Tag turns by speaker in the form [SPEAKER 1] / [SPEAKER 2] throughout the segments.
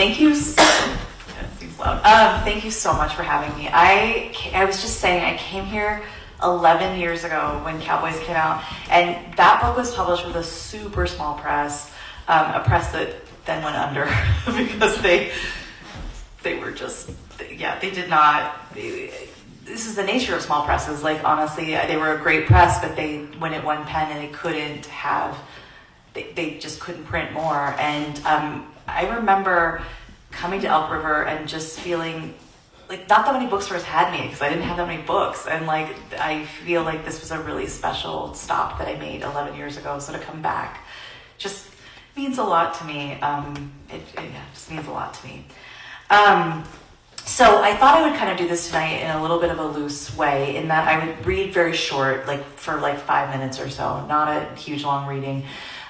[SPEAKER 1] Thank you. Thank you so much for having me. I was just saying, I came here 11 years ago when Cowboys came out, and that book was published with a super small press, a press that then went under because they were just, they did not. This is the nature of small presses. Like, honestly, they were a great press, but they went at one pen and they couldn't have. They just couldn't print more. And I remember coming to Elk River and just feeling like not that many bookstores had me because I didn't have that many books. And like, I feel like this was a really special stop that I made 11 years ago. So to come back just means a lot to me. It just means a lot to me. So I thought I would kind of do this tonight in a little bit of a loose way, in that I would read very short, like for like 5 minutes or so, not a huge long reading.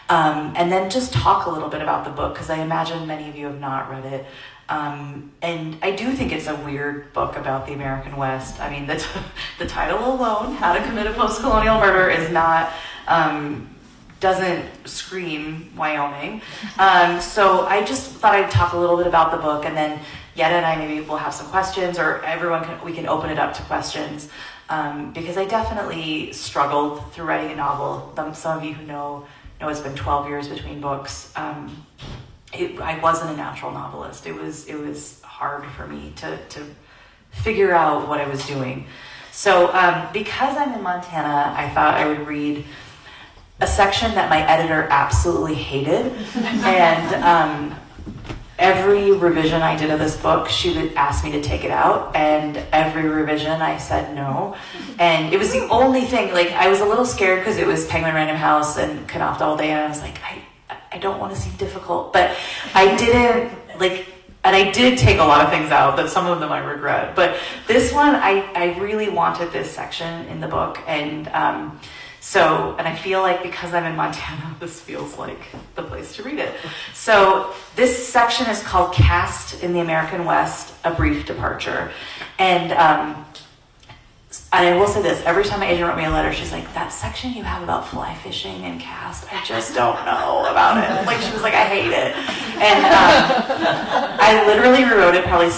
[SPEAKER 1] And then just talk a little bit about the book, because I imagine many of you have not read it. And I do think it's a weird book about the American West. I mean, the title alone, How to Commit a Postcolonial Murder, is not, doesn't scream Wyoming. So I just thought I'd talk a little bit about the book, and then Yetta and I maybe will have some questions, or we can open it up to questions. Because I definitely struggled through writing a novel. Some of you who know it's been 12 years between books. I wasn't a natural novelist. It was hard for me to figure out what I was doing. So because I'm in Montana, I thought I would read a section that my editor absolutely hated. And every revision I did of this book, she would ask me to take it out, and every revision I said no. And it was the only thing, like, I was a little scared because it was Penguin Random House and Knopf all day, and I was like, I don't want to seem difficult, but I didn't, like, and I did take a lot of things out, but some of them I regret. But this one, I really wanted this section in the book, and and I feel like because I'm in Montana, this feels like the place to read it. So this section is called Cast in the American West, A Brief Departure. And I will say this, every time my agent wrote me a letter, she's like, that section you have about fly fishing and cast, I just don't know about it. Like, she was like, I hate it. And I literally rewrote it probably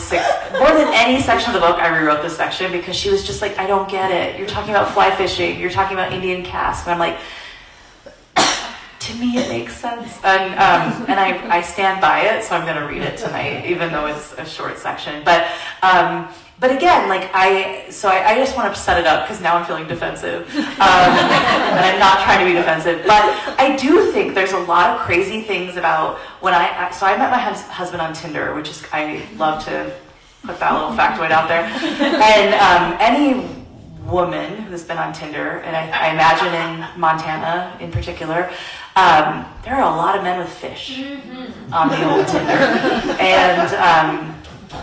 [SPEAKER 1] more than any section of the book, I rewrote this section, because she was just like, I don't get it. You're talking about fly fishing, you're talking about Indian cast. And I'm like, to me it makes sense. And I stand by it, so I'm going to read it tonight, even though it's a short section. But again, like I just want to set it up because now I'm feeling defensive, and I'm not trying to be defensive. But I do think there's a lot of crazy things about when I met my husband on Tinder, which is, I love to put that little factoid out there. And any woman who's been on Tinder, and I imagine in Montana in particular, there are a lot of men with fish on the old Tinder, and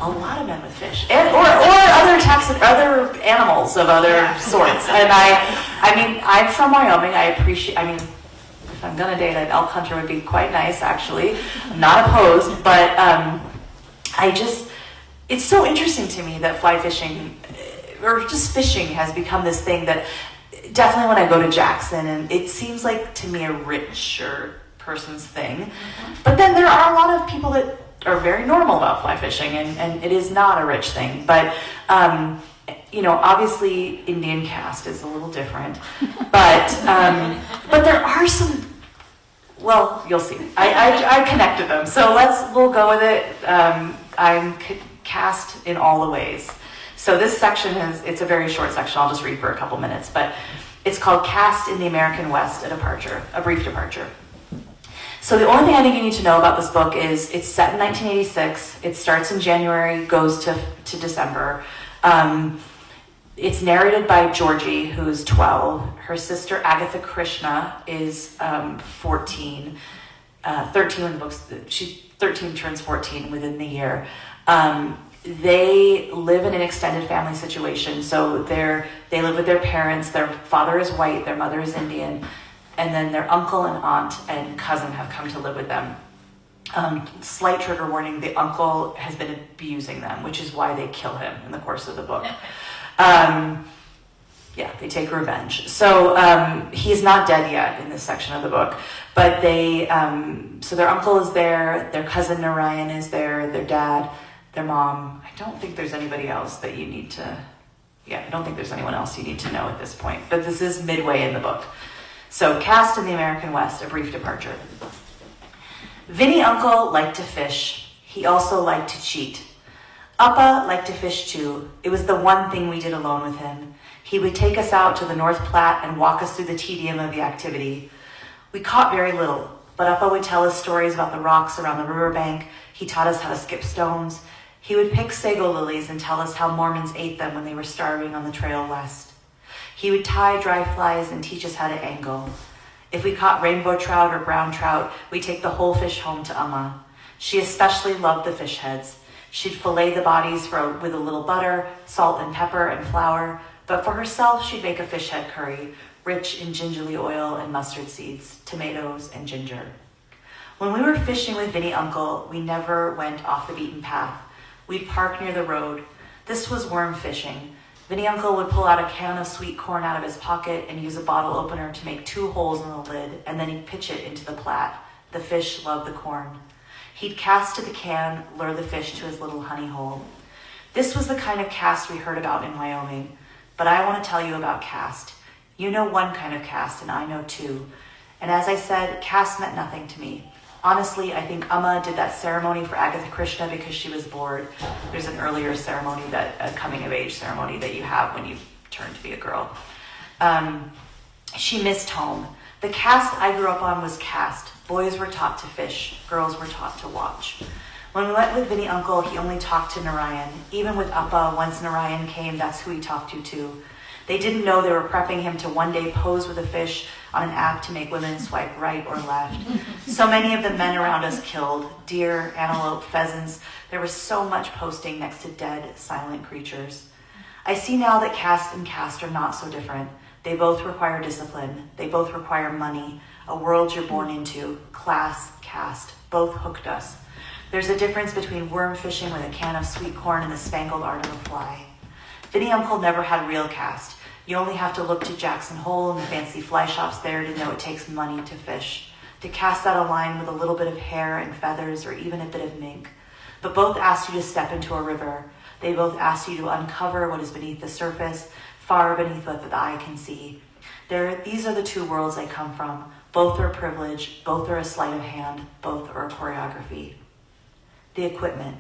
[SPEAKER 1] a lot of men with fish, and or other animals of other sorts. And I mean, I'm from Wyoming. If I'm gonna date, an elk hunter would be quite nice, actually. I'm not opposed, but it's so interesting to me that fly fishing, or just fishing, has become this thing that definitely when I go to Jackson, and it seems like to me a richer person's thing. But then there are a lot of people that are very normal about fly fishing, and it is not a rich thing. But obviously Indian cast is a little different. But there are some. Well, you'll see. I connected them, so we'll go with it. I'm cast in all the ways. So this section it's a very short section. I'll just read for a couple minutes, but it's called Cast in the American West, A Brief Departure. So the only thing I think you need to know about this book is it's set in 1986. It starts in January, goes to December. It's narrated by Georgie, who's 12. Her sister Agatha Krishna is 14. 13 when the book's, she's 13, turns 14 within the year. They live in an extended family situation. So they live with their parents. Their father is white, their mother is Indian. And then their uncle and aunt and cousin have come to live with them. Slight trigger warning, the uncle has been abusing them, which is why they kill him in the course of the book. Yeah, they take revenge. So he's not dead yet in this section of the book, but so their uncle is there, their cousin Narayan is there, their dad, their mom. I don't think there's anybody else that you need to, I don't think there's anyone else you need to know at this point, but this is midway in the book. So caste in the American West, a brief departure. Vinny Uncle liked to fish. He also liked to cheat. Appa liked to fish too. It was the one thing we did alone with him. He would take us out to the North Platte and walk us through the tedium of the activity. We caught very little, but Appa would tell us stories about the rocks around the riverbank. He taught us how to skip stones. He would pick sago lilies and tell us how Mormons ate them when they were starving on the trail west. He would tie dry flies and teach us how to angle. If we caught rainbow trout or brown trout, we'd take the whole fish home to Amma. She especially loved the fish heads. She'd fillet the bodies with a little butter, salt and pepper and flour, but for herself, she'd make a fish head curry, rich in gingerly oil and mustard seeds, tomatoes, and ginger. When we were fishing with Vinny Uncle, we never went off the beaten path. We'd park near the road. This was worm fishing. Vinny Uncle would pull out a can of sweet corn out of his pocket and use a bottle opener to make 2 holes in the lid, and then he'd pitch it into the Platte. The fish loved the corn. He'd cast to the can, lure the fish to his little honey hole. This was the kind of cast we heard about in Wyoming. But I want to tell you about caste. You know one kind of caste, and I know 2. And as I said, caste meant nothing to me. Honestly, I think Amma did that ceremony for Agatha Krishna because she was bored. There's an earlier ceremony, a coming-of-age ceremony that you have when you turn to be a girl. She missed home. The caste I grew up on was caste. Boys were taught to fish. Girls were taught to watch. When we went with Vinny Uncle, he only talked to Narayan. Even with Appa, once Narayan came, that's who he talked to too. They didn't know they were prepping him to one day pose with a fish on an app to make women swipe right or left. So many of the men around us killed, deer, antelope, pheasants. There was so much posting next to dead, silent creatures. I see now that caste and caste are not so different. They both require discipline. They both require money, a world you're born into, class, caste, both hooked us. There's a difference between worm fishing with a can of sweet corn and the spangled art of a fly. Vinny Uncle never had real caste. You only have to look to Jackson Hole and the fancy fly shops there to know it takes money to fish, to cast out a line with a little bit of hair and feathers or even a bit of mink. But both ask you to step into a river. They both ask you to uncover what is beneath the surface, far beneath what the eye can see. These are the 2 worlds I come from. Both are privilege, both are a sleight of hand, both are a choreography. The equipment.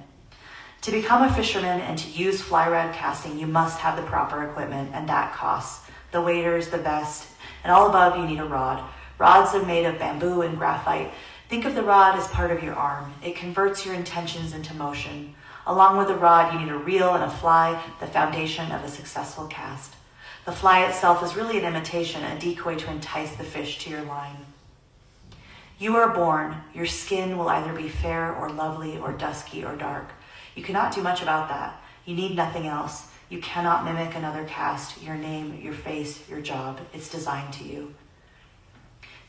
[SPEAKER 1] To become a fisherman and to use fly rod casting, you must have the proper equipment, and that costs. The waders, the vest, and all above you need a rod. Rods are made of bamboo and graphite. Think of the rod as part of your arm. It converts your intentions into motion. Along with the rod, you need a reel and a fly, the foundation of a successful cast. The fly itself is really an imitation, a decoy to entice the fish to your line. You are born. Your skin will either be fair or lovely or dusky or dark. You cannot do much about that. You need nothing else. You cannot mimic another caste, your name, your face, your job. It's designed to you.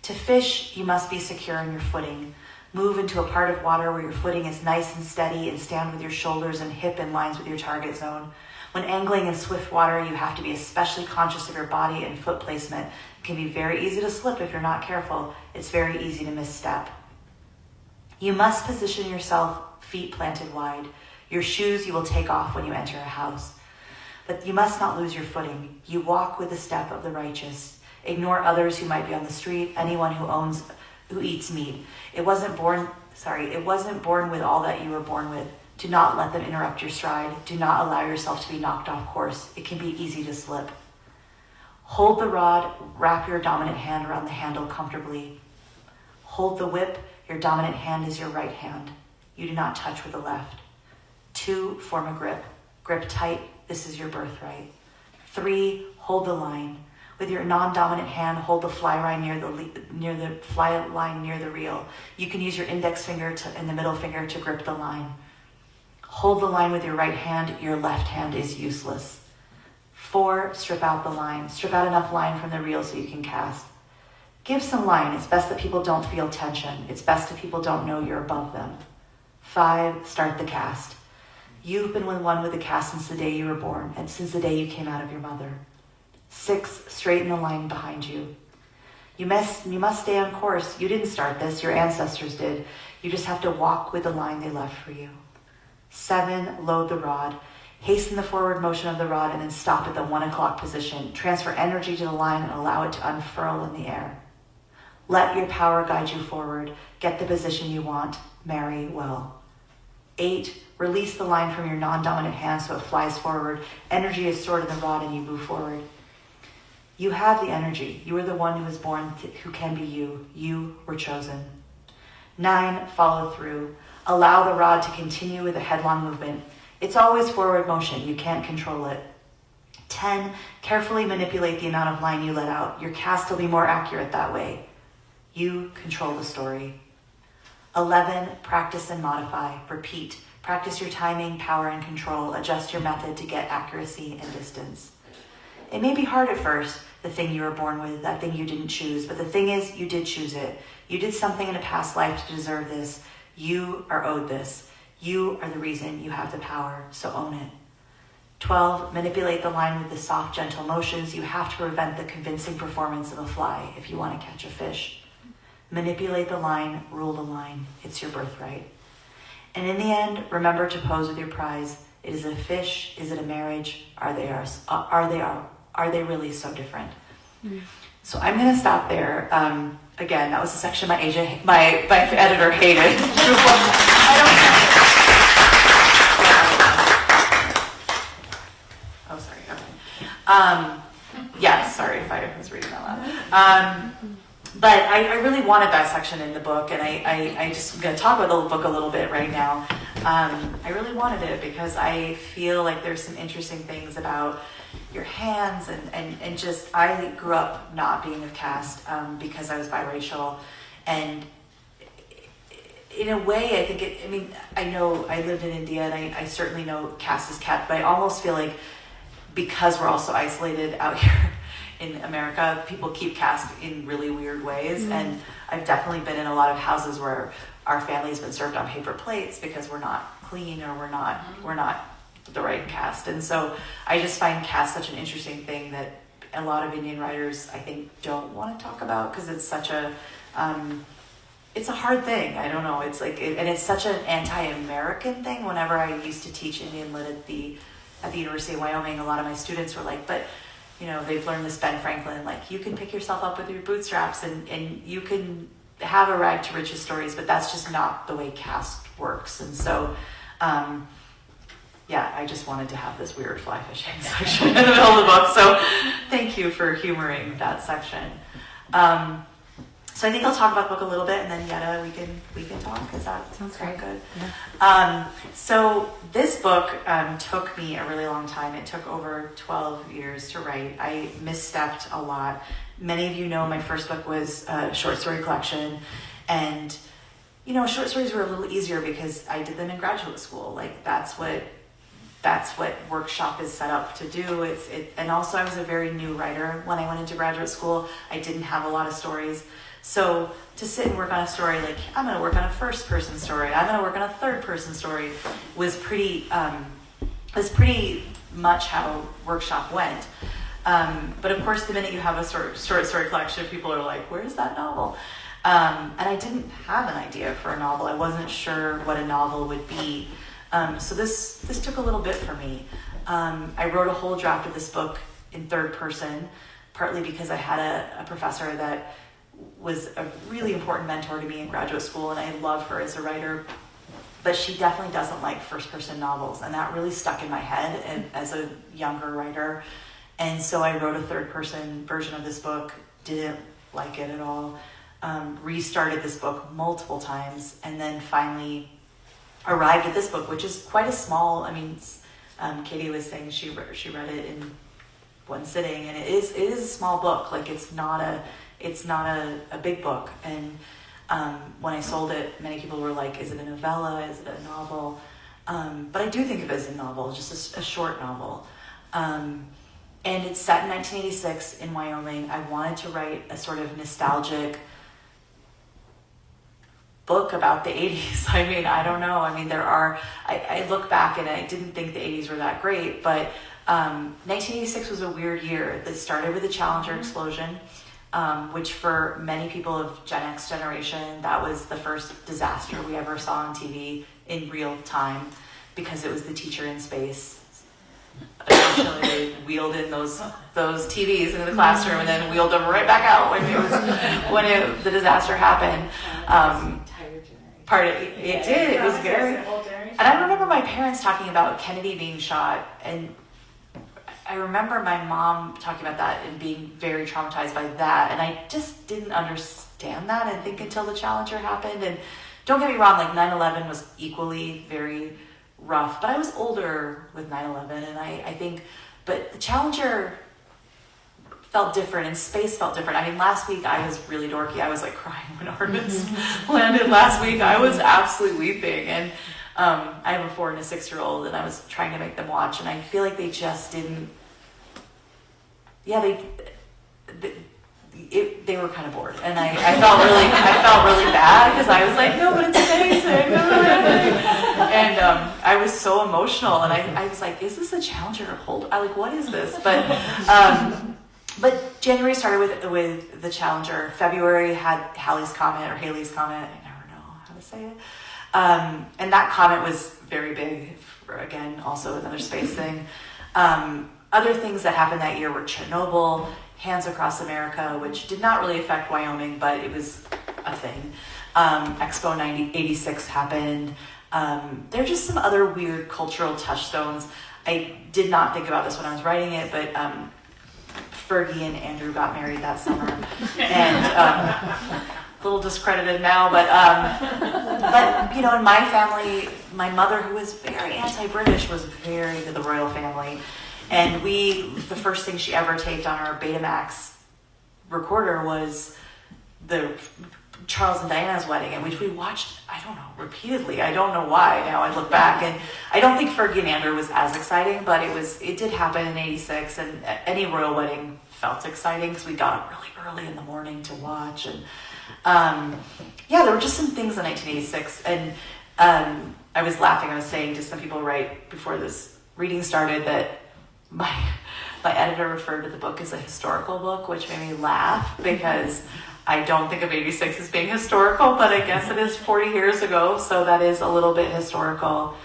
[SPEAKER 1] To fish, you must be secure in your footing. Move into a part of water where your footing is nice and steady and stand with your shoulders and hip in lines with your target zone. When angling in swift water, you have to be especially conscious of your body and foot placement. It can be very easy to slip if you're not careful. It's very easy to misstep. You must position yourself feet planted wide. Your shoes you will take off when you enter a house. But you must not lose your footing. You walk with the step of the righteous. Ignore others who might be on the street, anyone who eats meat. It wasn't born with all that you were born with. Do not let them interrupt your stride. Do not allow yourself to be knocked off course. It can be easy to slip. Hold the rod, wrap your dominant hand around the handle comfortably. Hold the whip, your dominant hand is your right hand. You do not touch with the left. 2, form a grip. Grip tight, this is your birthright. 3, hold the line. With your non-dominant hand, hold the fly line near the fly line near the reel. You can use your index finger and the middle finger to grip the line. Hold the line with your right hand, your left hand is useless. 4, strip out the line. Strip out enough line from the reel so you can cast. Give some line. It's best that people don't feel tension. It's best that people don't know you're above them. 5, start the cast. You've been one with the cast since the day you were born and since the day you came out of your mother. 6, straighten the line behind you. You must stay on course. You didn't start this, your ancestors did. You just have to walk with the line they left for you. 7, load the rod. Hasten the forward motion of the rod and then stop at the 1 o'clock position. Transfer energy to the line and allow it to unfurl in the air. Let your power guide you forward. Get the position you want. Marry well. 8, release the line from your non-dominant hand so it flies forward. Energy is stored in the rod and you move forward. You have the energy. You are the one who was born, who can be you. You were chosen. 9, follow through. Allow the rod to continue with a headlong movement. It's always forward motion. You can't control it. 10, carefully manipulate the amount of line you let out. Your cast will be more accurate that way. You control the story. 11, practice and modify. Repeat. Practice your timing, power, and control. Adjust your method to get accuracy and distance. It may be hard at first, the thing you were born with, that thing you didn't choose, but the thing is, you did choose it. You did something in a past life to deserve this. You are owed this. You are the reason you have the power, so own it. 12, manipulate the line with the soft, gentle motions. You have to prevent the convincing performance of a fly if you want to catch a fish. Manipulate the line, rule the line. It's your birthright. And in the end, remember to pose with your prize. It is a fish. Is it a marriage? Are they really so different? So I'm going to stop there. Again, that was a section my editor hated. I don't. Oh, sorry. Okay. Yeah, sorry if I was reading that loud. But I really wanted that section in the book, and I just going to talk about the book a little bit right now. I really wanted it because I feel like there's some interesting things about your hands and just, I grew up not being of caste because I was biracial, and in a way I think I know I lived in India and I certainly know caste is kept, but I almost feel like because we're all so isolated out here in America, people keep caste in really weird ways. And I've definitely been in a lot of houses where our family's been served on paper plates because we're not clean or we're not the right caste. And so I just find caste such an interesting thing that a lot of Indian writers, I think, don't want to talk about because it's such a it's a hard thing. I don't know. It's like, and it's such an anti-American thing. Whenever I used to teach Indian lit at the University of Wyoming, a lot of my students were like, but they've learned this Ben Franklin, like, you can pick yourself up with your bootstraps and you can have a rag to riches stories, but that's just not the way caste works. And so, I just wanted to have this weird fly fishing section in the middle of the book. So thank you for humoring that section. So I think I'll talk about the book a little bit, and then Yetta, we can talk, because that sounds very good. Yeah. So this book took me a really long time. It took over 12 years to write. I misstepped a lot. Many of you know my first book was a short story collection, and short stories were a little easier because I did them in graduate school. Like that's what workshop is set up to do. And also I was a very new writer when I went into graduate school. I didn't have a lot of stories. So to sit and work on a story, like I'm going to work on a first person story, I'm going to work on a third person story, was pretty much how workshop went. But of course, the minute you have a short story collection, people are like, where's that novel? And I didn't have an idea for a novel. I wasn't sure what a novel would be. So this took a little bit for me. I wrote a whole draft of this book in third person, partly because I had a professor that was a really important mentor to me in graduate school, and I love her as a writer, but she definitely doesn't like first-person novels, and that really stuck in my head as a younger writer. And so I wrote a third-person version of this book, didn't like it at all, restarted this book multiple times, and then finally arrived at this book, which is quite a small, Katie was saying she read it in one sitting, and it is a small book. Like it's not a big book. And when I sold it, many people were like, is it a novella? Is it a novel? But I do think of it as a novel, just a short novel. And it's set in 1986 in Wyoming. I wanted to write a sort of nostalgic book about the 80s. I mean, I don't know. I mean, I look back and I didn't think the 80s were that great, but 1986 was a weird year that started with the Challenger explosion, which for many people of Gen X generation, that was the first disaster we ever saw on TV in real time, because it was the teacher in space. Unfortunately, they wheeled in those TVs into the classroom and then wheeled them right back out when the disaster happened. It was scary. And I remember my parents talking about Kennedy being shot, and I remember my mom talking about that and being very traumatized by that, and I just didn't understand that, I think, until the Challenger happened. And don't get me wrong, like 9/11 was equally very rough, but I was older with 9/11, and I think, but the Challenger felt different, and space felt different. I mean, last week I was really dorky. I was like crying when Artemis landed last week. I was absolutely weeping, and I have a 4 and a 6-year-old, and I was trying to make them watch, and I feel like they just didn't. Yeah, they were kind of bored, and I felt really bad, because I was like, no, but it's amazing, and I was so emotional, and I was like, is this a Challenger? What is this? But January started with the Challenger. February had Halley's Comet, I never know how to say it, and that comet was very big. Again, also another space thing. Other things that happened that year were Chernobyl, Hands Across America, which did not really affect Wyoming, but it was a thing. Expo 86 happened. There are just some other weird cultural touchstones. I did not think about this when I was writing it, but Fergie and Andrew got married that summer, and a little discredited now, but you know, in my family, my mother, who was very anti-British, was very into the royal family. And the first thing she ever taped on our Betamax recorder was the Charles and Diana's wedding, and which we watched, I don't know, repeatedly. I don't know why now I look back, and I don't think Fergie and Andrew was as exciting, but it did happen in 86, and any royal wedding felt exciting because we got up really early in the morning to watch. And yeah, there were just some things in 1986, and I was laughing. I was saying to some people right before this reading started that my editor referred to the book as a historical book, which made me laugh, because I don't think of 86 as being historical, but I guess it is 40 years ago, so that is a little bit historical.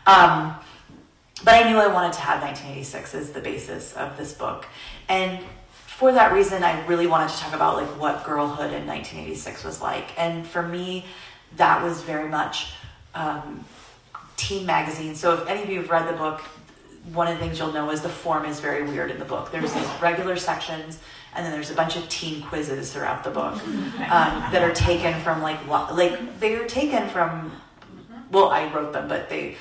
[SPEAKER 1] But I knew I wanted to have 1986 as the basis of this book. And for that reason, I really wanted to talk about like what girlhood in 1986 was like. And for me, that was very much teen magazine. So if any of you have read the book, one of the things you'll know is the form is very weird in the book. There's these regular sections, and then there's a bunch of teen quizzes throughout the book that are taken from they are taken from, well, I wrote them, but the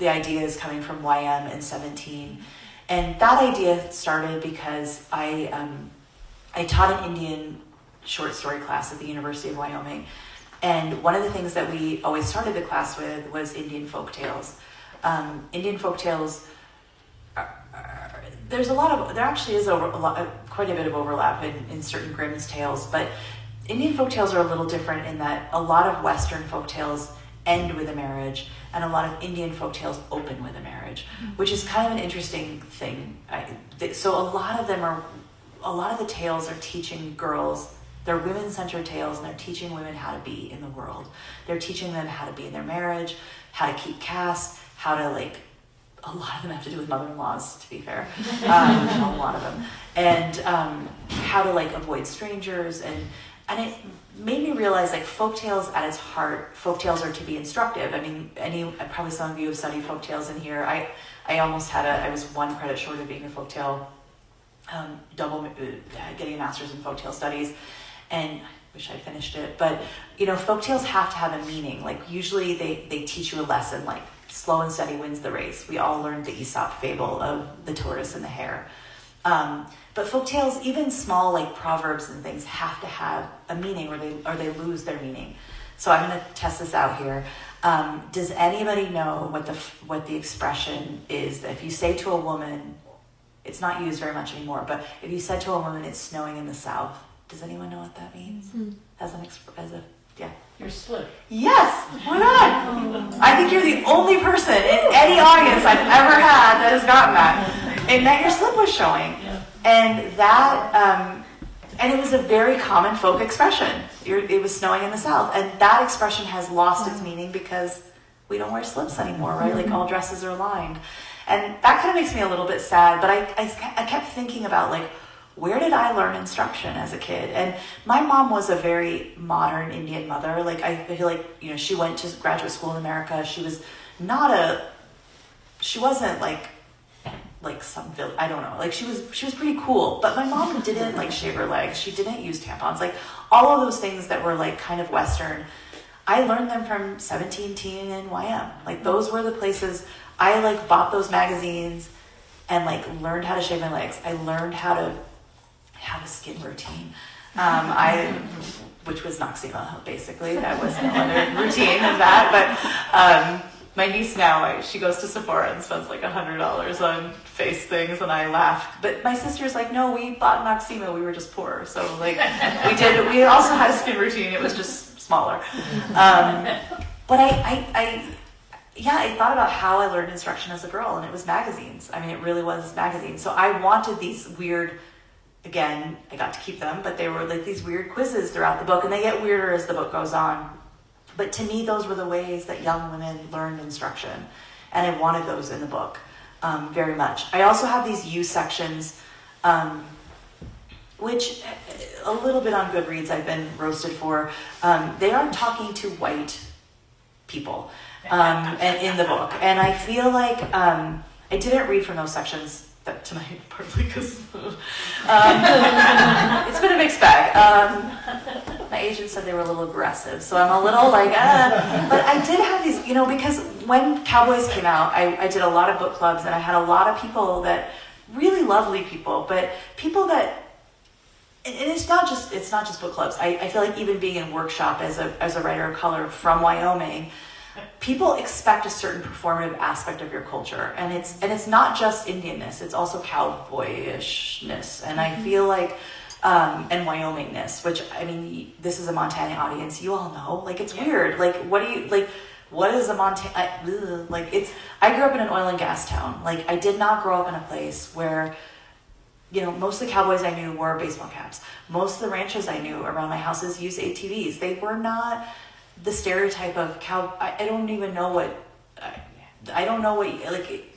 [SPEAKER 1] idea is coming from YM and 17. And that idea started because I taught an Indian short story class at the University of Wyoming. And one of the things that we always started the class with was Indian folk tales. Indian folk tales, there actually is quite a bit of overlap in certain Grimm's tales, but Indian folk tales are a little different in that a lot of Western folk tales end with a marriage, and a lot of Indian folk tales open with a marriage, which is kind of an interesting thing. So a lot of the tales are teaching girls, they're women-centered tales, and they're teaching women how to be in the world. They're teaching them how to be in their marriage, how to keep caste, how to a lot of them have to do with mother-in-laws, to be fair, a lot of them, and how to avoid strangers, and it made me realize folktales at its heart, folktales are to be instructive. I mean, probably some of you have studied folktales in here. I was one credit short of being a folktale, getting a master's in folktale studies, and I wish I'd finished it, but folktales have to have a meaning. Usually they teach you a lesson, slow and steady wins the race. We all learned the Aesop fable of the tortoise and the hare. But folktales, even small proverbs and things, have to have a meaning, or they lose their meaning. So I'm going to test this out here. Does anybody know what the expression is that if you say to a woman, it's not used very much anymore, but if you said to a woman, "It's snowing in the South," does anyone know what that means? Mm-hmm.
[SPEAKER 2] Your slip.
[SPEAKER 1] Yes, why not? I think you're the only person in any audience I've ever had that has gotten that. And that your slip was showing. And that, and it was a very common folk expression. It was snowing in the South. And that expression has lost its meaning because we don't wear slips anymore, right? Like all dresses are lined. And that kind of makes me a little bit sad, but I kept thinking about like, where did I learn instruction as a kid? And my mom was a very modern Indian mother. Like I feel like, you know, she went to graduate school in America. She was she wasn't like some, I don't know, like she was pretty cool, but my mom didn't like shave her legs. She didn't use tampons. Like all of those things that were like kind of Western, I learned them from 17 Teen and YM. Like those were the places I like bought those magazines and like learned how to shave my legs. I learned how to have a skin routine. Which was Noxema, basically. That was no other routine than that. But my niece now, she goes to Sephora and spends like $100 on face things, and I laugh. But my sister's like, no, we bought Noxema. We were just poor. So like, we also had a skin routine. It was just smaller. But I thought about how I learned instruction as a girl, and it was magazines. I mean, it really was magazines. So I wanted these weird, again, I got to keep them, but they were like these weird quizzes throughout the book, and they get weirder as the book goes on. But to me, those were the ways that young women learned instruction, and I wanted those in the book very much. I also have these U sections, which a little bit on Goodreads I've been roasted for. They are talking to white people and in the book, and I feel like I didn't read from those sections tonight, partly because it's been a mixed bag. My agent said they were a little aggressive, so I'm a little like, but I did have these, you know, because when Cowboys came out, I did a lot of book clubs, and I had a lot of people that, really lovely people, but people that, and it's not just book clubs. I feel like even being in workshop as a writer of color from Wyoming, people expect a certain performative aspect of your culture, and it's not just Indianness, it's also cowboyishness, and I feel like and Wyomingness, which, I mean, this is a Montana audience, you all know, like it's weird, like what is a Montana, like I grew up in an oil and gas town, like I did not grow up in a place where, you know, most of the cowboys I knew wore baseball caps, most of the ranches I knew around my houses used ATVs, they were not the stereotype of cow. I don't even know what, like,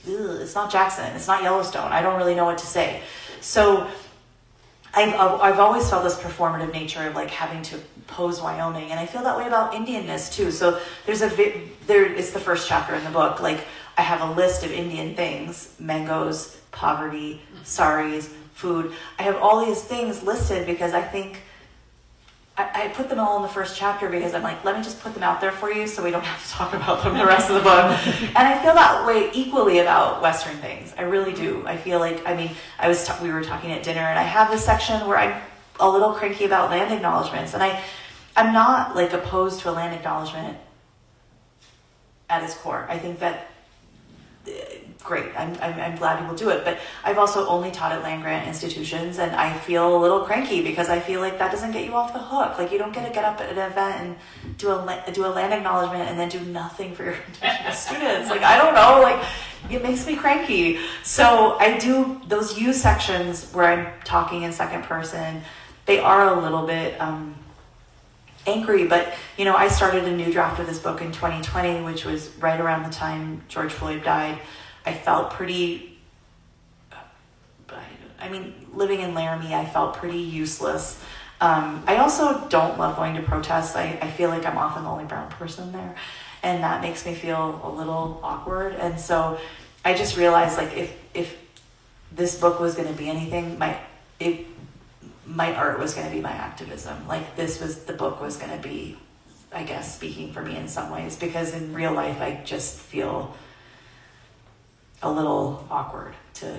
[SPEAKER 1] it's not Jackson, it's not Yellowstone, I don't really know what to say. So I've always felt this performative nature of like having to pose Wyoming, and I feel that way about Indianness too. So it's the first chapter in the book, like I have a list of Indian things: mangoes, poverty, saris, food. I have all these things listed because I think I put them all in the first chapter because I'm like, let me just put them out there for you so we don't have to talk about them the rest of the book. And I feel that way equally about Western things. I really do. I feel like, I mean, we were talking at dinner, and I have this section where I'm a little cranky about land acknowledgements, and I'm not like opposed to a land acknowledgement at its core. I think that great. I'm glad people do it, but I've also only taught at land-grant institutions, and I feel a little cranky because I feel like that doesn't get you off the hook. Like you don't get to get up at an event and do a land acknowledgement and then do nothing for your Indigenous students. Like I don't know, like it makes me cranky. So I do those U sections where I'm talking in second person. They are a little bit angry, but you know, I started a new draft of this book in 2020, which was right around the time George Floyd died. I felt pretty, I mean, living in Laramie, I felt pretty useless. I also don't love going to protests. I feel like I'm often the only brown person there, and that makes me feel a little awkward. And so I just realized, like, if this book was going to be anything, my art was going to be my activism. Like the book was going to be, I guess, speaking for me in some ways, because in real life I just feel a little awkward to,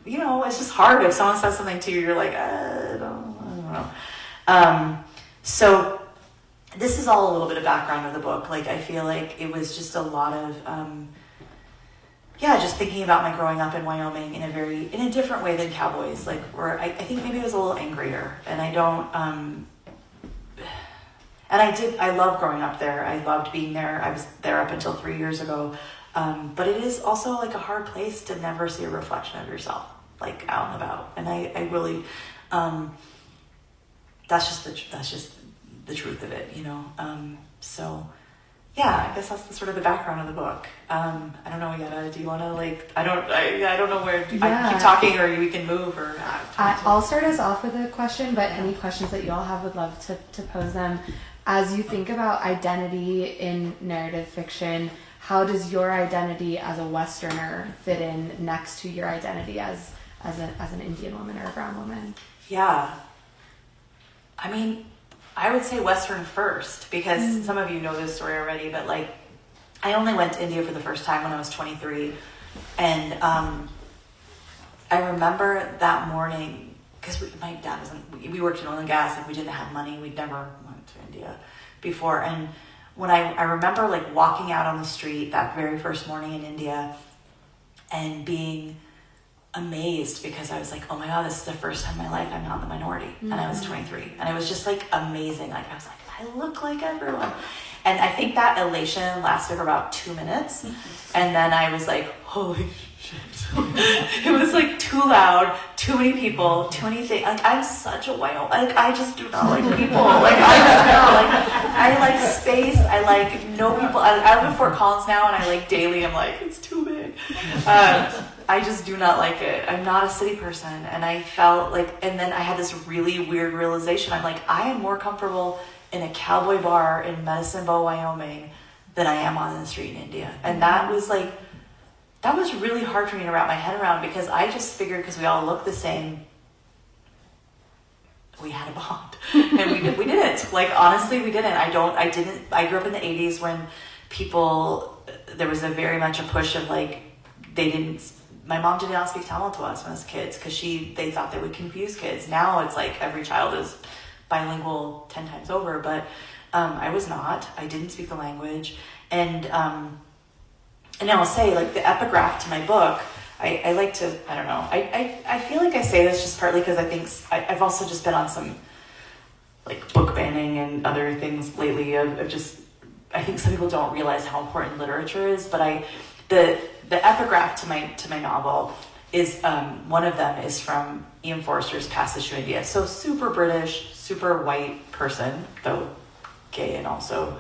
[SPEAKER 1] you know, it's just hard if someone says something to you, you're like, I don't know. So this is all a little bit of background of the book. Like, I feel like it was just a lot of, just thinking about my growing up in Wyoming in a different way than cowboys, like, where I think maybe I was a little angrier, and I don't, and And I love growing up there. I loved being there. I was there up until 3 years ago. But it is also like a hard place to never see a reflection of yourself, like out and about. And I really, that's just the truth of it, you know? So yeah, I guess that's the sort of the background of the book. I don't know, Yetta, do you want to I don't know where, I keep talking or we can move or
[SPEAKER 2] I'll start us off with a question, but any questions that you all have, would love to pose them. As you think about identity in narrative fiction, how does your identity as a Westerner fit in next to your identity as an Indian woman or a brown woman?
[SPEAKER 1] Yeah. I mean, I would say Western first, because some of you know this story already, but like, I only went to India for the first time when I was 23. And I remember that morning, because my dad we worked in oil and gas, and we didn't have money. We'd never went to India before. And when I remember like walking out on the street that very first morning in India and being amazed, because I was like, oh my God, this is the first time in my life I'm not the minority. And I was 23. And it was just like amazing. Like I was like, I look like everyone. And I think that elation lasted for about 2 minutes. And then I was like, holy shit. It was like too loud, too many people, too many things. Like I'm such a white, like I just do not like people. Like I don't know. Like I like space. I like no people. I live in Fort Collins now, and I like daily. I'm like, it's too big. I just do not like it. I'm not a city person. And I felt like, and then I had this really weird realization. I'm like, I am more comfortable in a cowboy bar in Medicine Bow, Wyoming than I am on the street in India. And that was like, that was really hard for me to wrap my head around, because I just figured because we all look the same, we had a bond. And we didn't. Like, honestly, we didn't. I grew up in the 80s when there was very much a push of like, my mom did not speak Tamil to us when as kids, because they thought they would confuse kids. Now it's like every child is bilingual 10 times over, but I was not. I didn't speak the language. And I'll say, like, the epigraph to my book, I like to, I don't know, I feel like I say this just partly because I think I've also just been on some like book banning and other things lately of just, I think some people don't realize how important literature is, but the epigraph to my novel is, one of them is from Ian Forster's Passage to India. So super British, super white person, though gay, and also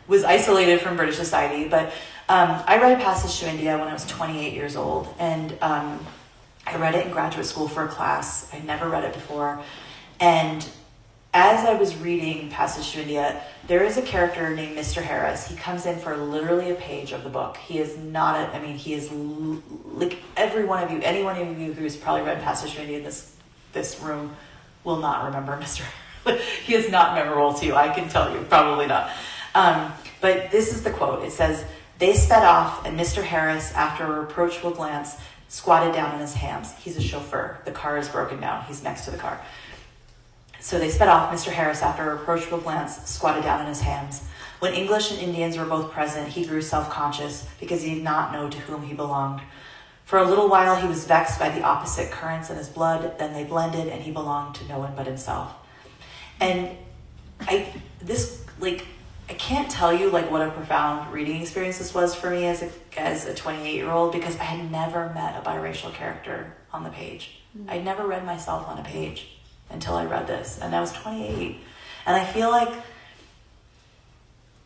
[SPEAKER 1] was isolated from British society. But I read A Passage to India when I was 28 years old, and I read it in graduate school for a class. I'd never read it before. And as I was reading Passage to India, there is a character named Mr. Harris. He comes in for literally a page of the book. He is not he is like any one of you who's probably read Passage to India in this room will not remember Mr. Harris. He is not memorable to you, I can tell you, probably not. But this is the quote. It says, "They sped off, and Mr. Harris, after a reproachful glance, squatted down in his hams." He's a chauffeur. The car is broken down. He's next to the car. So they sped off. Mr. Harris, after a reproachful glance, squatted down in his hams. When English and Indians were both present, he grew self-conscious because he did not know to whom he belonged. For a little while, he was vexed by the opposite currents in his blood. Then they blended, and he belonged to no one but himself. And I can't tell you like what a profound reading experience this was for me as a 28-year-old, because I had never met a biracial character on the page. I'd never read myself on a page until I read this, and I was 28. And I feel like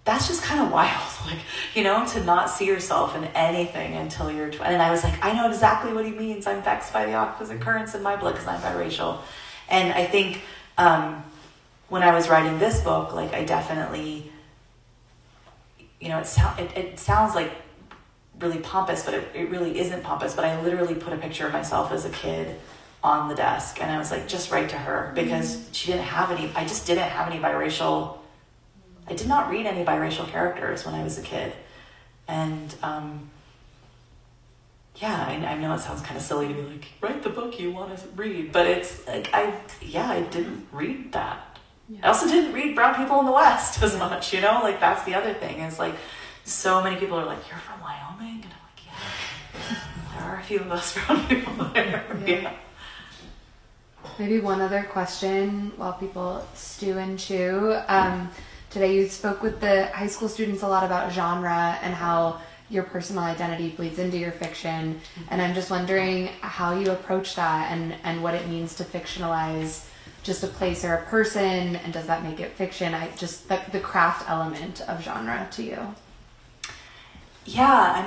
[SPEAKER 1] that's just kind of wild, like, you know, to not see yourself in anything until you're 20. And I was like, I know exactly what he means. I'm vexed by the opposite currents in my blood because I'm biracial. And I think when I was writing this book, like, I definitely, you know, it sounds like really pompous, but it really isn't pompous. But I literally put a picture of myself as a kid on the desk, and I was like, just write to her, because I just didn't have any biracial, I did not read any biracial characters when I was a kid. And I know it sounds kind of silly to be like, write the book you want to read, but it's like, I didn't read that. Yeah. I also didn't read brown people in the West as much, you know, like that's the other thing, is like, so many people are like, you're from Wyoming? And I'm like, yeah, there are a few of us brown people there. Yeah.
[SPEAKER 2] Maybe one other question while people stew and chew. Today you spoke with the high school students a lot about genre and how your personal identity bleeds into your fiction. And I'm just wondering how you approach that and what it means to fictionalize just a place or a person, and does that make it fiction? Just the craft element of genre to you.
[SPEAKER 1] Yeah,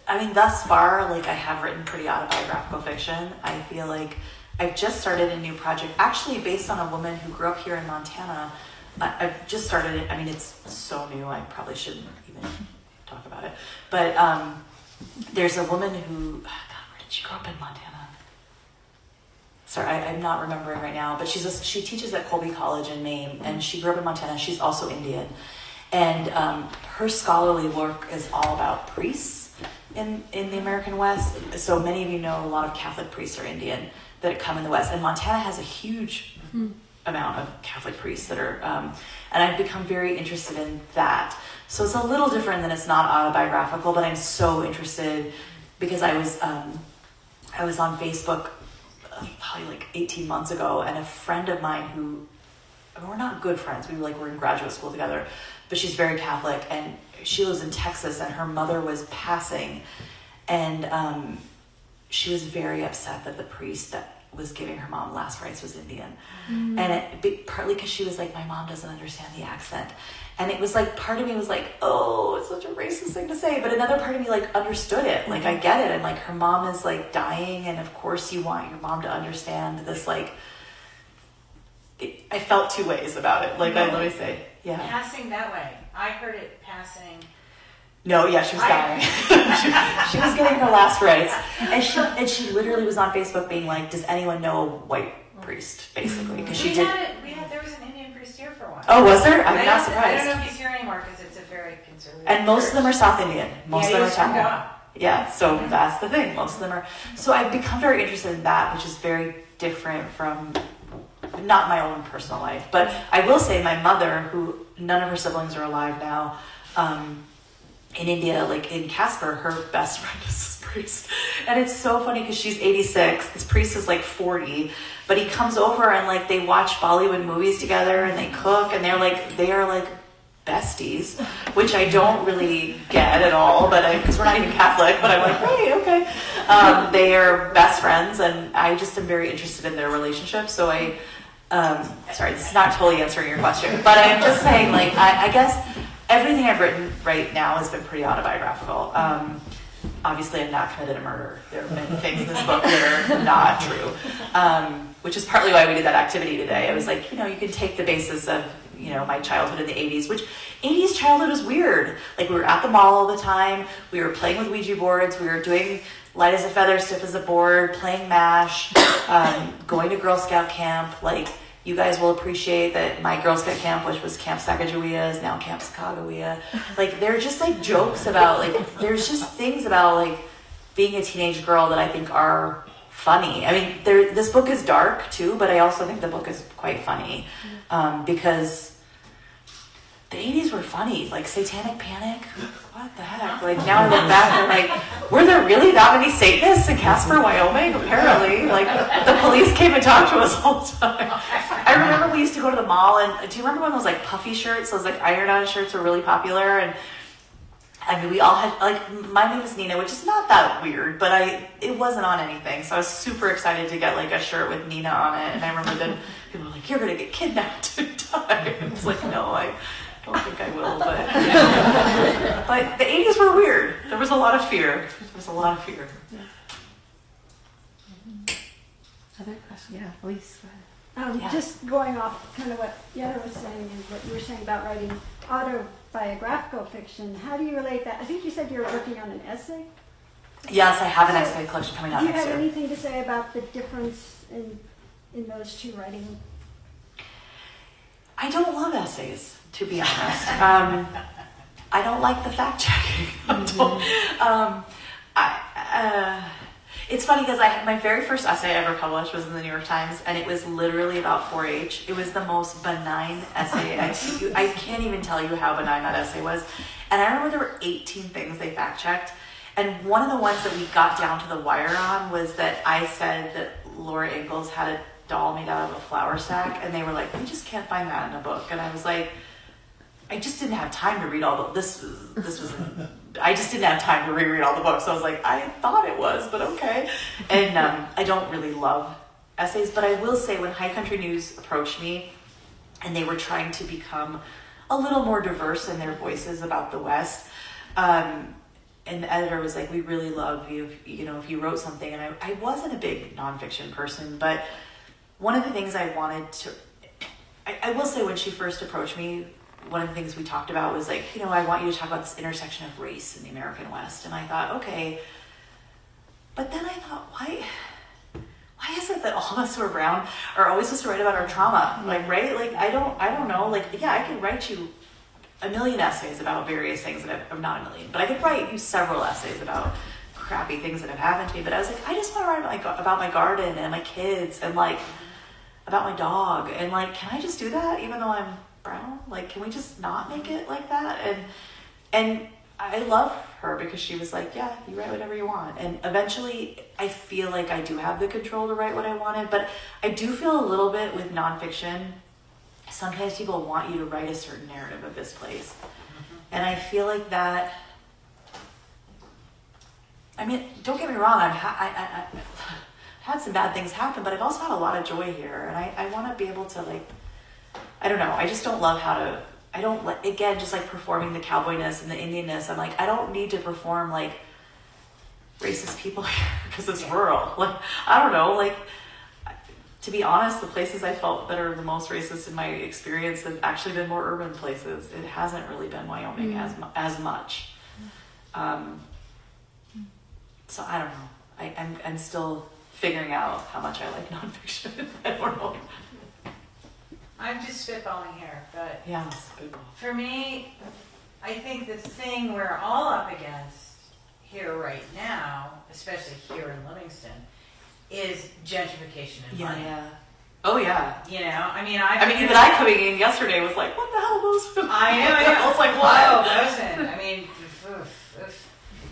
[SPEAKER 1] I mean, thus far, like, I have written pretty autobiographical fiction. I feel like I've just started a new project, actually based on a woman who grew up here in Montana. I've just started it. I mean, it's so new, I probably shouldn't even talk about it. But there's a woman who, God, where did she grow up in Montana? Sorry, I'm not remembering right now, but she teaches at Colby College in Maine, and she grew up in Montana. She's also Indian. And her scholarly work is all about priests in the American West. So many of you know a lot of Catholic priests are Indian that come in the West. And Montana has a huge amount of Catholic priests that are, and I've become very interested in that. So it's a little different than it's not autobiographical, but I'm so interested because I was on Facebook probably like 18 months ago, and a friend of mine who, I mean, we're not good friends, we were in graduate school together, but she's very Catholic, and she lives in Texas, and her mother was passing, and she was very upset that the priest that was giving her mom last rites was Indian. And partly because she was like, my mom doesn't understand the accent. And it was like, part of me was like, oh, it's such a racist thing to say. But another part of me like understood it. Like, I get it. And like, her mom is like dying. And of course you want your mom to understand this, like, I felt two ways about it. Like, I literally say, yeah.
[SPEAKER 3] Passing that way. I heard it passing.
[SPEAKER 1] No, yeah, she was dying. she was getting her last rites. And she literally was on Facebook being like, does anyone know a white priest, basically? Because she did.
[SPEAKER 3] There was an Indian priest here for a while.
[SPEAKER 1] Oh, was there? I'm not surprised.
[SPEAKER 3] I don't know if he's here anymore because it's a very conservative
[SPEAKER 1] And most
[SPEAKER 3] church.
[SPEAKER 1] of them are South Indian. Most of them are
[SPEAKER 3] from
[SPEAKER 1] Tamil.
[SPEAKER 3] Ghana.
[SPEAKER 1] Yeah, so that's the thing. Most of them are. So I've become very interested in that, which is very different from not my own personal life. But I will say my mother, who none of her siblings are alive now, in India, like in Casper, her best friend is this priest. And it's so funny because she's 86. This priest is like 40. But he comes over and like they watch Bollywood movies together and they cook, and they are like besties, which I don't really get at all, but because we're not even Catholic, but I'm like, hey, okay. They are best friends, and I just am very interested in their relationship. So sorry, this is not totally answering your question, but I'm just saying, like, I guess everything I've written right now has been pretty autobiographical. Obviously, I've not committed a murder. There have been things in this book that are not true, which is partly why we did that activity today. I was like, you can take the basis of, my childhood in the 80s, which 80s childhood was weird. Like, we were at the mall all the time. We were playing with Ouija boards. We were doing light as a feather, stiff as a board, playing MASH, going to Girl Scout camp. Like, you guys will appreciate that my Girl Scout camp, which was Camp Sacagawea, is now Camp Sacagawea. Like, they're just like jokes about, like, there's just things about like being a teenage girl that I think are funny. I mean, this book is dark too, but I also think the book is quite funny because the 80s were funny. Like, Satanic Panic, what the heck? Like, now I look back and I'm like, were there really that many Satanists in Casper, Wyoming? Apparently. Like, the police came and talked to us all the time. I remember we used to go to the mall, and do you remember when those like puffy shirts, those like iron-on shirts were really popular? And I mean, we all had, like, my name is Nina, which is not that weird, but it wasn't on anything. So I was super excited to get like a shirt with Nina on it. And I remember then people were like, you're going to get kidnapped and die. And it's like, no, I don't think I will, but the 80s were weird. There was a lot of fear.
[SPEAKER 2] Yeah. Other question? Yeah, Elise, go ahead.
[SPEAKER 1] Yeah.
[SPEAKER 4] Just going off kind of what Yetta was saying and what you were saying about writing autobiographical fiction, how do you relate that? I think you said you were working on an essay.
[SPEAKER 1] Yes, I have an essay collection coming out
[SPEAKER 4] Do you
[SPEAKER 1] next
[SPEAKER 4] have
[SPEAKER 1] year.
[SPEAKER 4] anything to say about the difference in those two writing?
[SPEAKER 1] I don't love essays, to be honest. I don't like the fact checking. It's funny because my very first essay I ever published was in the New York Times, and it was literally about 4-H. It was the most benign essay. I can't even tell you how benign that essay was. And I remember there were 18 things they fact checked. And one of the ones that we got down to the wire on was that I said that Laura Ingalls had a doll made out of a flour sack, and they were like, we just can't find that in a book. And I was like, I just didn't have time to read all the, this was, I just didn't have time to reread all the books. So I was like, I thought it was, but okay. And I don't really love essays, but I will say when High Country News approached me and they were trying to become a little more diverse in their voices about the West, and the editor was like, we really love you, if you wrote something. And I wasn't a big nonfiction person, but one of the things I wanted to, I will say when she first approached me, one of the things we talked about was like, I want you to talk about this intersection of race in the American West. And I thought, okay. But then I thought, why is it that all of us who are brown are always supposed to write about our trauma? Like, right? Like, I don't know. Like, yeah, I could write you a million essays about various things or not a million, but I could write you several essays about crappy things that have happened to me. But I was like, I just want to write about my garden and my kids and like about my dog. And like, can I just do that even though I'm brown? Like, can we just not make it like that? And I love her because she was like, yeah, you write whatever you want. And eventually I feel like I do have the control to write what I wanted, but I do feel a little bit with nonfiction. Sometimes people want you to write a certain narrative of this place. And I feel like that, I mean, don't get me wrong, I've had some bad things happen, but I've also had a lot of joy here. And I want to be able to like, I don't know. I just don't love again, just like performing the cowboyness and the Indianness. I'm like, I don't need to perform like racist people here because it's rural. Like, I don't know. Like, to be honest, the places I felt that are the most racist in my experience have actually been more urban places. It hasn't really been Wyoming as much. So I don't know. I'm still figuring out how much I like nonfiction. I don't know.
[SPEAKER 3] I'm just spitballing here, but
[SPEAKER 1] Yeah, spitball.
[SPEAKER 3] for me, I think the thing we're all up against here right now, especially here in Livingston, is gentrification and money.
[SPEAKER 1] Yeah. Oh yeah.
[SPEAKER 3] I mean,
[SPEAKER 1] even I coming in yesterday was like, what the hell are those?
[SPEAKER 3] I know.
[SPEAKER 1] I was like, what?
[SPEAKER 3] Oh, listen.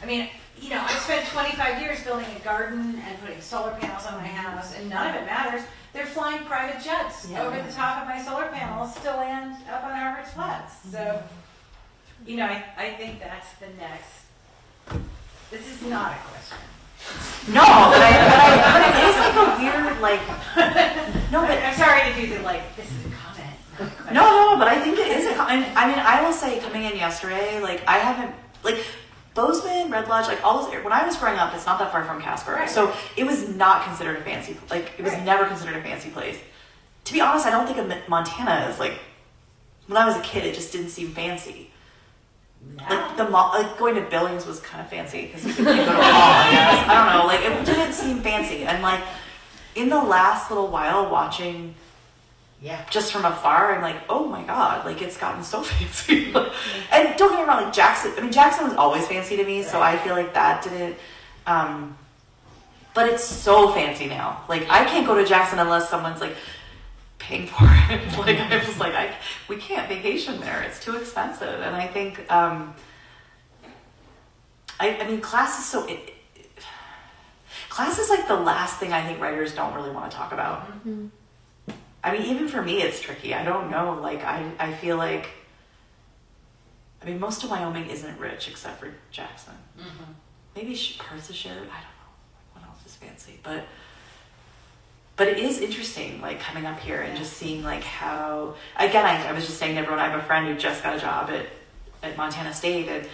[SPEAKER 3] I mean, I spent 25 years building a garden and putting solar panels on my house, and none of it matters. They're flying private jets over the top of my solar panels to land up on Harvard's Flats. So, I think that's the next. This is not a question.
[SPEAKER 1] No, but it is like a weird, like, no, but
[SPEAKER 3] I'm sorry to do the, this is a comment, not a question.
[SPEAKER 1] no, but I think it is a comment. I mean, I will say coming in yesterday, like, I haven't, like, Bozeman, Red Lodge, like all those, when I was growing up, it's not that far from Casper.
[SPEAKER 3] Right.
[SPEAKER 1] So it was not considered a fancy, it was never considered a fancy place. To be honest, I don't think of Montana as like, when I was a kid, it just didn't seem fancy.
[SPEAKER 3] No.
[SPEAKER 1] Like going to Billings was kind of fancy because you could go to a mall, I guess. I don't know, like it didn't seem fancy. And like in the last little while watching just from afar, I'm like, oh my God, like it's gotten so fancy. And don't get me wrong, like Jackson was always fancy to me, so I feel like that didn't, but it's so fancy now. Like I can't go to Jackson unless someone's like paying for it. Like I'm just like, we can't vacation there. It's too expensive. And I think, I mean, class is like the last thing I think writers don't really want to talk about. Mm-hmm. I mean, even for me, it's tricky. I don't know. Like, I feel like, I mean, most of Wyoming isn't rich except for Jackson. Mm-hmm. Maybe parts of Sherrod. I don't know. What else is fancy? But it is interesting, like, coming up here and just seeing, like, how, again, I was just saying to everyone, I have a friend who just got a job at Montana State, and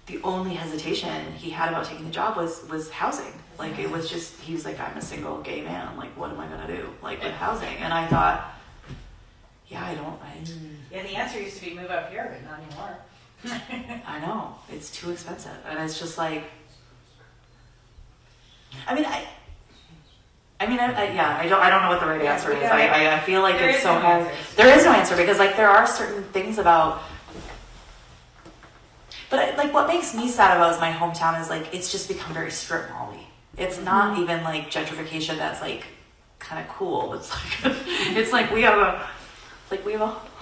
[SPEAKER 1] the only hesitation he had about taking the job was housing. Like, it was just, he was like, I'm a single gay man. Like, what am I going to do, like, with housing? And I thought, yeah,
[SPEAKER 3] Yeah, the answer used to be move up here, but not anymore.
[SPEAKER 1] I know. It's too expensive. And it's just like, I don't know what the right answer is. I feel like it's so hard. There is no answer because, like, there are certain things about, but like what makes me sad about my hometown is like it's just become very strip mall-y. It's not even like gentrification that's like kind of cool. It's like we have a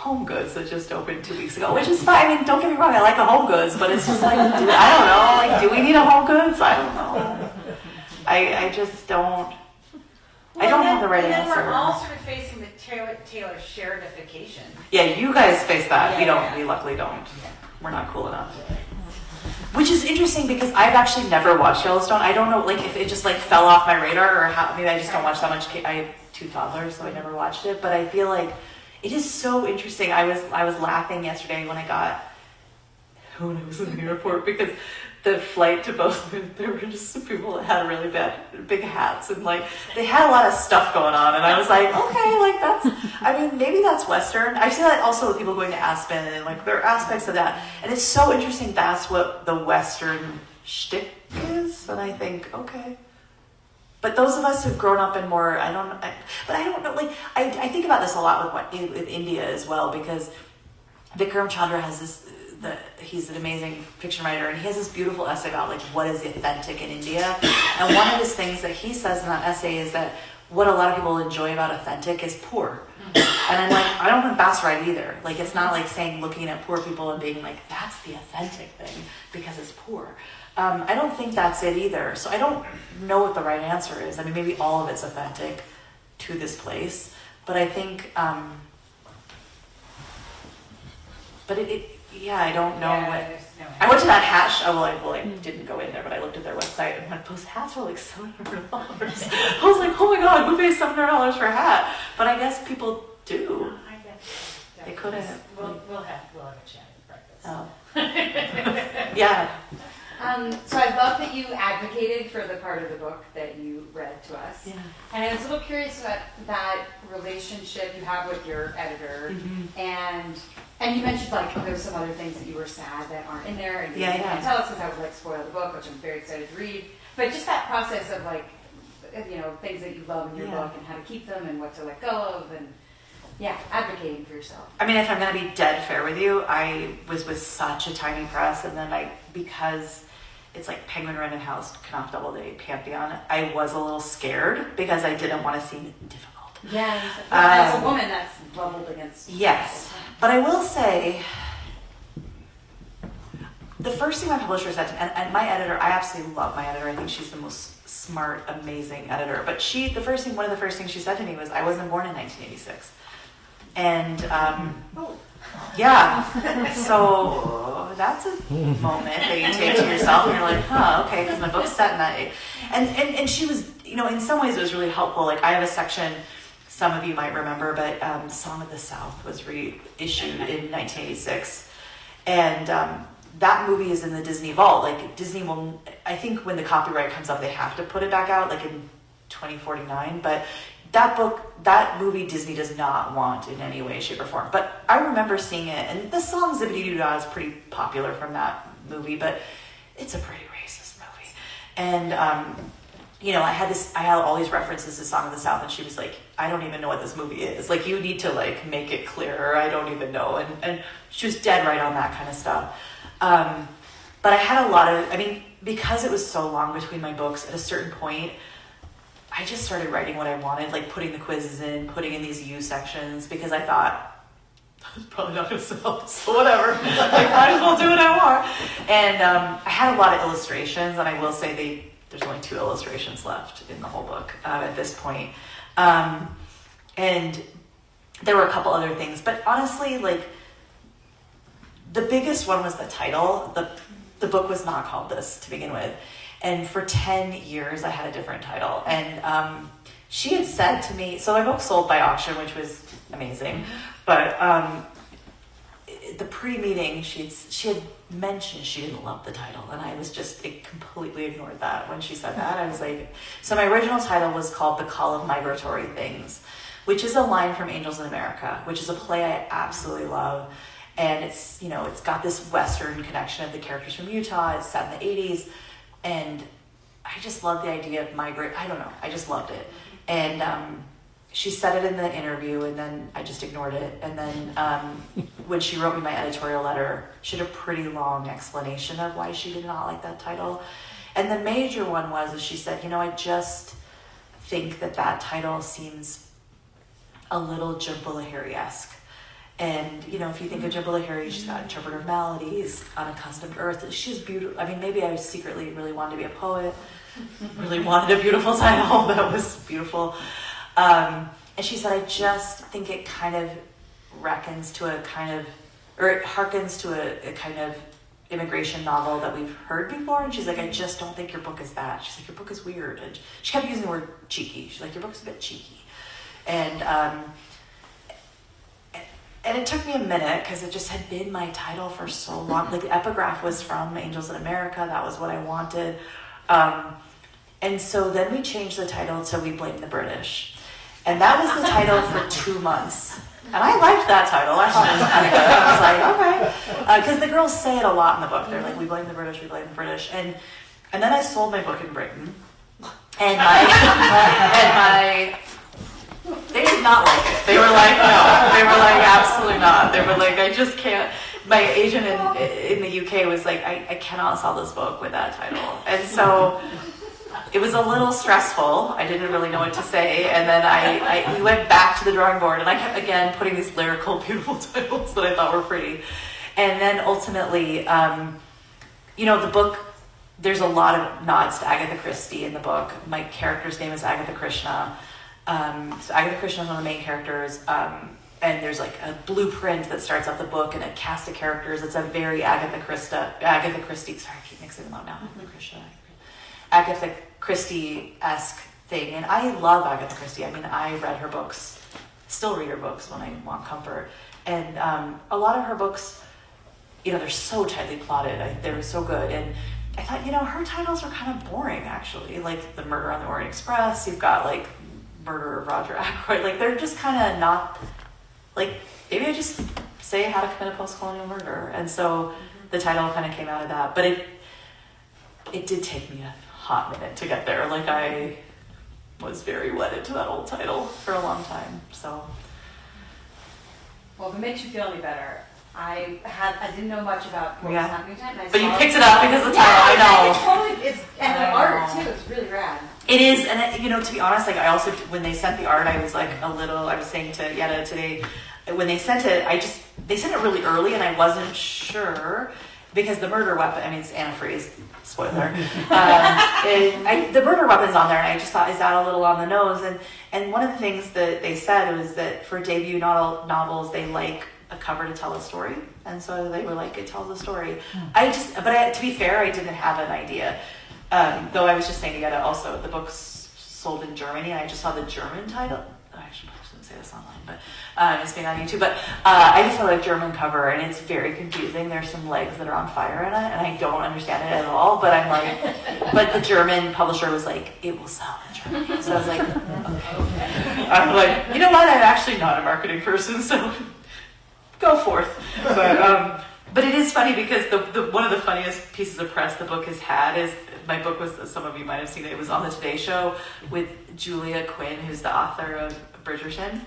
[SPEAKER 1] Home Goods that just opened 2 weeks ago, which is fine. I mean, don't get me wrong, I like the Home Goods, but it's just like, I don't know, like, do we need a Home Goods? I don't know. I just don't. I don't have the right answer.
[SPEAKER 3] And then we're all sort of facing the Taylor shared-ification.
[SPEAKER 1] Yeah, you guys face that.
[SPEAKER 3] Yeah,
[SPEAKER 1] we don't.
[SPEAKER 3] yeah.
[SPEAKER 1] We luckily don't. We're not cool enough. Which is interesting because I've actually never watched Yellowstone. I don't know, like, if it just like fell off my radar or how. Maybe I just don't watch that much. I have 2 toddlers, so I never watched it. But I feel like it is so interesting. I was laughing yesterday when I was in the airport because the flight to Bozeman, there were just some people that had really big hats and like they had a lot of stuff going on, and I was like, okay, like I mean, maybe that's Western. I see that also with people going to Aspen, and like there are aspects of that, and it's so interesting. That's what the Western shtick is, and I think, okay. But those of us who've grown up in more, I don't know, like I think about this a lot with India as well, because Vikram Chandra has this. He's an amazing fiction writer, and he has this beautiful essay about like what is authentic in India. And one of his things that he says in that essay is that what a lot of people enjoy about authentic is poor. And I'm like, I don't think that's right either. Like, it's not like saying looking at poor people and being like, that's the authentic thing because it's poor. I don't think that's it either. So I don't know what the right answer is. I mean, maybe all of it's authentic to this place, but I think, but yeah, I don't know what. I went to that hat show. I didn't go in there, but I looked at their website and went, those hats were like $700. I was like, oh my god, who pays $700 for a hat? But I guess people do.
[SPEAKER 3] I guess
[SPEAKER 1] They couldn't.
[SPEAKER 3] We'll have a chat at breakfast.
[SPEAKER 1] Oh. Yeah.
[SPEAKER 5] So I love that you advocated for the part of the book that you read to us.
[SPEAKER 1] Yeah.
[SPEAKER 5] And I was a little curious about that relationship you have with your editor.
[SPEAKER 1] Mm-hmm.
[SPEAKER 5] And you mentioned like there's some other things that you were sad that aren't in there, and you can't tell us because that would like spoil the book, which I'm very excited to read. But just that process of like, things that you love in your book and how to keep them and what to let go of, and advocating for yourself.
[SPEAKER 1] I mean, if I'm going to be dead fair with you, I was with such a tiny press, and then because it's like Penguin Random House, Knopf Doubleday, Pantheon, I was a little scared because I didn't want to seem difficult.
[SPEAKER 5] Yeah, as a woman, that's leveled against.
[SPEAKER 1] Yes, but I will say, the first thing my publisher said to me, and my editor, I absolutely love my editor. I think she's the most smart, amazing editor. But one of the first things she said to me was, I wasn't born in 1986. And so that's a moment that you take to yourself, and you're like, okay, because my book's set in that age. And she was, in some ways it was really helpful. Like, I have a section, some of you might remember, but Song of the South was reissued in 1986. And that movie is in the Disney vault. Like, Disney will, I think when the copyright comes up, they have to put it back out, like in 2049. But that movie Disney does not want in any way, shape, or form. But I remember seeing it, and the song Zippity Doo Dah is pretty popular from that movie, but it's a pretty racist movie. And, I had all these references to Song of the South, and she was like, I don't even know what this movie is. Like, you need to, like, make it clearer. I don't even know. And she was dead right on that kind of stuff. But I had because it was so long between my books, at a certain point, I just started writing what I wanted, like putting the quizzes in, putting in these U sections, because I thought, it's probably not going to sell, so whatever. I might as well do what I want. And I had a lot of illustrations, and I will say there's only 2 illustrations left in the whole book at this point. And there were a couple other things, but honestly, like, the biggest one was the title. The book was not called this to begin with. And for 10 years, I had a different title. And she had said to me, so my book sold by auction, which was amazing. But the pre-meeting, she had mentioned she didn't love the title. And I was completely ignored that when she said that. I was like, so my original title was called The Call of Migratory Things, which is a line from Angels in America, which is a play I absolutely love. And it's got this Western connection of the characters from Utah. It's set in the 80s. And I just love the idea of migrate. I don't know. I just loved it. And she said it in the interview, and then I just ignored it. And then when she wrote me my editorial letter, she had a pretty long explanation of why she did not like that title. And the major one was, she said, I just think that title seems a little Jim Lahiri-esque. And, you know, if you think of Jambalaya Harry, she's got Interpreter of Maladies, Unaccustomed Earth. She's beautiful. I mean, maybe I secretly really wanted to be a poet, really wanted a beautiful title that was beautiful. And she said, I just think it kind of reckons to a kind of, or it harkens to a kind of immigration novel that we've heard before. And she's like, I just don't think your book is that. She's like, your book is weird. And she kept using the word cheeky. She's like, your book's a bit cheeky. And it took me a minute because it just had been my title for so long. Like, the epigraph was from Angels in America. That was what I wanted. And so then we changed the title to We Blame the British. And that was the title for 2 months. And I liked that title. I thought it was kind of good. I was like, okay. Because the girls say it a lot in the book. They're like, we blame the British, we blame the British. And then I sold my book in Britain. And they did not like it. They were like, no. They were like, absolutely not. They were like, I just can't. My agent in the UK was like, I cannot sell this book with that title. And so it was a little stressful. I didn't really know what to say. And then we went back to the drawing board, and I kept, again, putting these lyrical, beautiful titles that I thought were pretty. And then ultimately, you know, the book, there's a lot of nods to Agatha Christie in the book. My character's name is Agatha Krishna. So Agatha Krishna is one of the main characters, and there's like a blueprint that starts out the book and a cast of characters. It's a very Agatha Christie, sorry, I keep mixing them up now. Agatha Christie-esque thing, and I love Agatha Christie. I mean, I read her books, still read her books when I want comfort, and a lot of her books, you know, they're so tightly plotted. They're so good, and I thought, you know, her titles are kind of boring, actually. Like The Murder on the Orient Express, you've got like Murder of Roger Ackroyd. Like, they're just kind of not, like, maybe I just say how to commit a post-colonial murder. And so the title kind of came out of that. But it did take me a hot minute to get there. Like, I was very wedded to that old title for a long time. So,
[SPEAKER 5] well, if it makes you feel any better, I didn't know much about what was happening tonight.
[SPEAKER 1] But you picked it up because of the title. I know.
[SPEAKER 5] And the art too. It's really rad.
[SPEAKER 1] It is, and you know, to be honest, like, I also, when they sent the art, I was like I was saying to Yetta today, when they sent it, they sent it really early, and I wasn't sure, because the murder weapon, I mean, it's antifreeze, spoiler, the murder weapon's on there, and I just thought, is that a little on the nose? And one of the things that they said was that for debut novels, they like a cover to tell a story, and so they were like, it tells a story. To be fair, I didn't have an idea. Though I was just saying to Yetta also, the book's sold in Germany, and I just saw the German title. I shouldn't say this online, but it's being on YouTube. But I just saw the German cover, and it's very confusing. There's some legs that are on fire in it, and I don't understand it at all. But I'm like, but the German publisher was like, it will sell in Germany. So I was like, okay. I'm like, you know what? I'm actually not a marketing person, so go forth. But it is funny because the one of the funniest pieces of press the book has had is, my book was, some of you might have seen it, it was on the Today Show with Julia Quinn, who's the author of Bridgerton.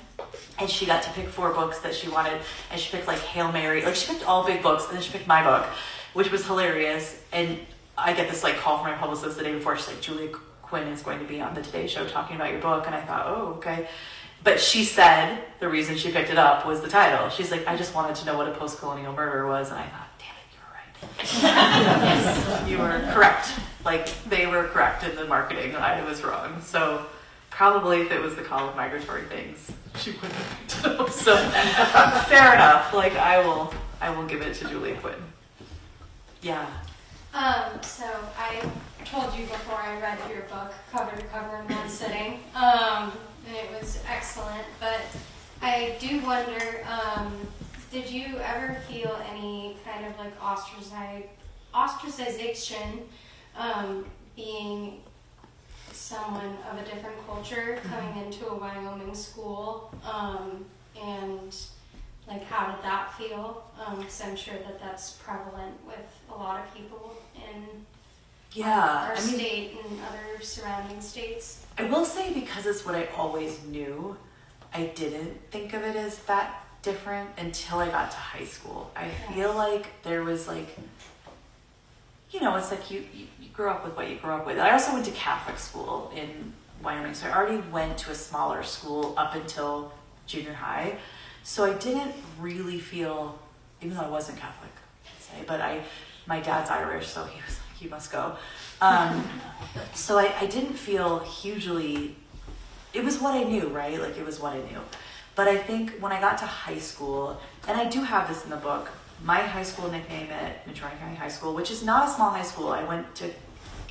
[SPEAKER 1] And she got to pick 4 books that she wanted, and she picked like Hail Mary, like she picked all big books, and then she picked my book, which was hilarious. And I get this like call from my publicist the day before, she's like, Julia Quinn is going to be on the Today Show talking about your book. And I thought, oh, okay. But she said the reason she picked it up was the title. She's like, I just wanted to know what a post-colonial murder was. And I thought, damn it, you were right. Yes, you were correct. Like, they were correct in the marketing, and I was wrong. So probably if it was the Call of Migratory Things, she wouldn't have picked it up. So fair enough. Like, I will give it to Julia Quinn. Yeah.
[SPEAKER 6] So I told you before I read your book cover to cover in one sitting. And it was excellent, but I do wonder, did you ever feel any kind of like ostracization being someone of a different culture coming into a Wyoming school, and like how did that feel? Because I'm sure that that's prevalent with a lot of people in our state and other surrounding states.
[SPEAKER 1] I will say, because it's what I always knew, I didn't think of it as that different until I got to high school. I feel like there was like, you know, it's like you grew up with what you grew up with. I also went to Catholic school in Wyoming, so I already went to a smaller school up until junior high. So I didn't really feel, even though I wasn't Catholic, I'd say, but my dad's Irish, so he was like, you must go. So I didn't feel hugely, it was what I knew, right? Like, it was what I knew. But I think when I got to high school, and I do have this in the book, my high school nickname at Medina County High School, which is not a small high school. I went to,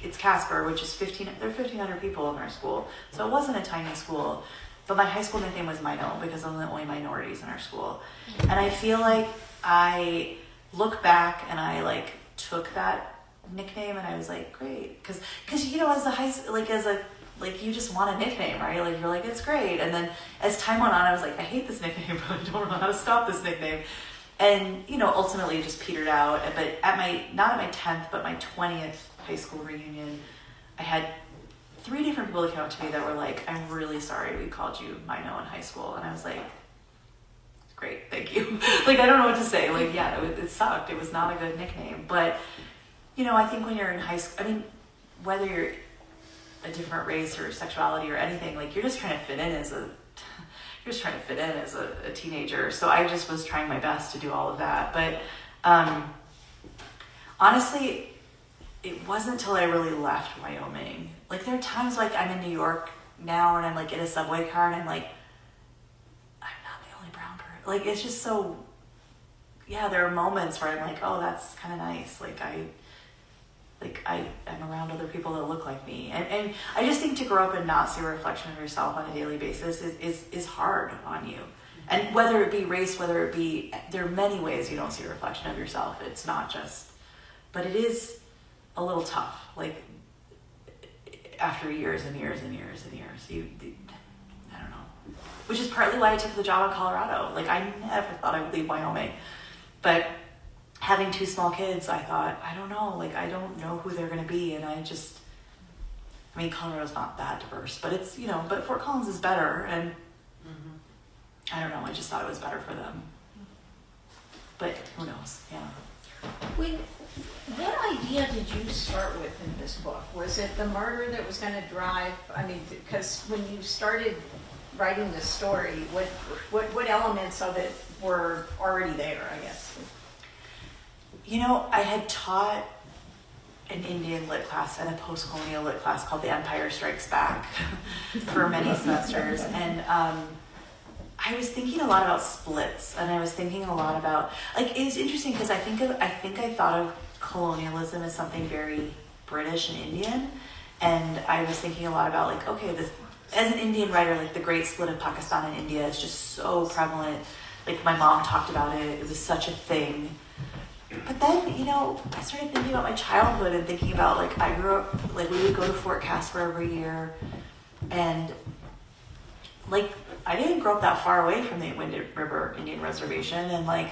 [SPEAKER 1] it's Casper, which is there are 1,500 people in our school. So it wasn't a tiny school. But my high school nickname was Mino because I'm the only minorities in our school. And I feel like I look back and I like took that nickname and I was like, great. Cause you know, as a high, like you just want a nickname, right? Like you're like, it's great. And then as time went on, I was like, I hate this nickname, but I don't know how to stop this nickname. And, you know, ultimately it just petered out. But not at my 10th, but my 20th high school reunion, I had 3 different people that came up to me that were like, I'm really sorry we called you Mino in high school. And I was like, great, thank you. Like, I don't know what to say. Like, yeah, it sucked. It was not a good nickname. But, you know, I think when you're in high school, I mean, whether you're a different race or sexuality or anything, like, you're just trying to fit in as a teenager. So I just was trying my best to do all of that. But honestly, it wasn't until I really left Wyoming. Like, there are times like I'm in New York now and I'm like in a subway car and I'm like, I'm not the only brown person. Like, it's just so, yeah, there are moments where I'm like, oh, that's kind of nice. I'm around other people that look like me. And I just think to grow up and not see a reflection of yourself on a daily basis is hard on you. And whether it be race, whether it be, there are many ways you don't see a reflection of yourself. It's not just, but it is a little tough. Like, after years and years and years and years, I don't know. Which is partly why I took the job in Colorado. Like, I never thought I would leave Wyoming. But having 2 small kids, I thought, I don't know, like, I don't know who they're going to be. And I mean, Colorado's not that diverse, but it's, you know, but Fort Collins is better. And I don't know, I just thought it was better for them. But who knows, yeah.
[SPEAKER 7] What idea did you start with in this book? Was it the murder that was going to drive, I mean, because when you started writing the story, what elements of it were already there, I guess?
[SPEAKER 1] You know, I had taught an Indian lit class and a postcolonial lit class called The Empire Strikes Back for many semesters. And I was thinking a lot about splits, and I was thinking a lot about, like, it's interesting because I think I thought of colonialism as something very British and Indian. And I was thinking a lot about, like, okay, as an Indian writer, like, the great split of Pakistan and India is just so prevalent. Like, my mom talked about it. It was such a thing. But then, you know, I started thinking about my childhood and thinking about, like, I grew up, like, we would go to Fort Casper every year. And, like, I didn't grow up that far away from the Wind River Indian Reservation. And, like,